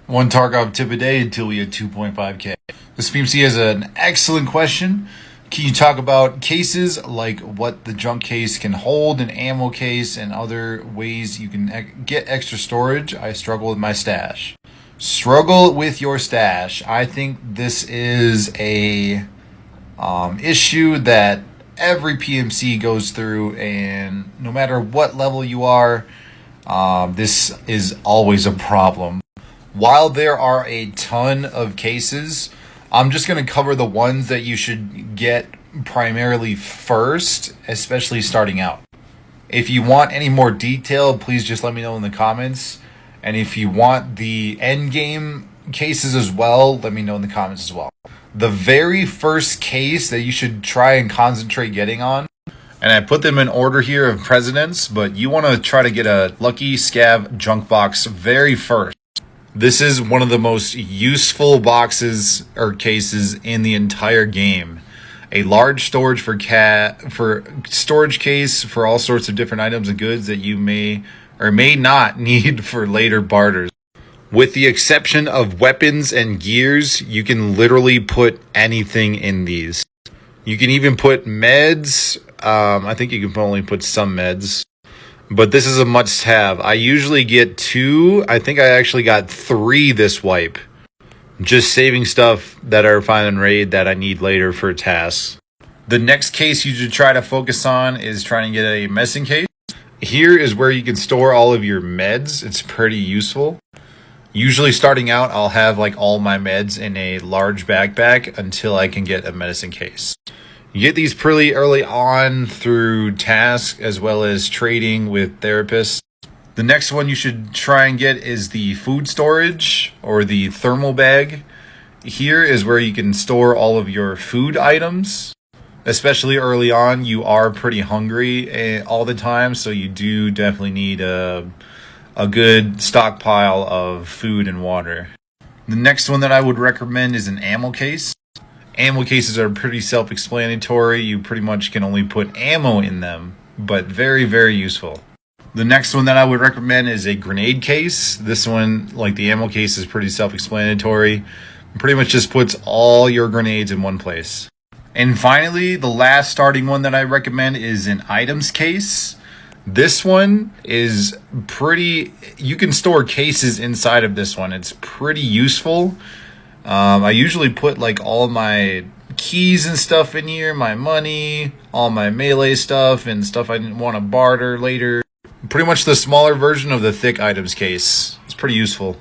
One Tarkov tip a day until we hit 2.5K. This PMC has an excellent question. Can you talk about cases like what the junk case can hold, an ammo case, and other ways you can get extra storage? I struggle with my stash. Struggle with your stash. I think this is a issue that every PMC goes through, and no matter what level you are, this is always a problem. While there are a ton of cases, I'm just going to cover the ones that you should get primarily first, especially starting out. If you want any more detail, please just let me know in the comments. And if you want the end game cases as well, let me know in the comments as well. The very first case that you should try and concentrate getting on, and I put them in order here of precedence, but you want to try to get a Lucky Scav junk box very first. This is one of the most useful boxes or cases in the entire game. A large storage for storage case for all sorts of different items and goods that you may or may not need for later barters. With the exception of weapons and gears, you can literally put anything in these. You can even put meds. I think you can only put some meds. But this is a must-have. I usually get 2. I think I actually got 3 this wipe. Just saving stuff that are fine and raid that I need later for tasks. The next case you should try to focus on is trying to get a medicine case. Here is where you can store all of your meds. It's pretty useful. Usually starting out, I'll have like all my meds in a large backpack until I can get a medicine case. You get these pretty early on through tasks as well as trading with therapists. The next one you should try and get is the food storage or the thermal bag. Here is where you can store all of your food items. Especially early on, you are pretty hungry all the time, so you do definitely need a good stockpile of food and water. The next one that I would recommend is an ammo case. Ammo cases are pretty self-explanatory. You pretty much can only put ammo in them, but very, very useful. The next one that I would recommend is a grenade case. This one, like the ammo case, is pretty self-explanatory. Pretty much just puts all your grenades in one place. And finally, the last starting one that I recommend is an items case. This one is you can store cases inside of this one. It's pretty useful. I usually put like all my keys and stuff in here, my money, all my melee stuff, and stuff I didn't want to barter later. Pretty much the smaller version of the thick items case. It's pretty useful.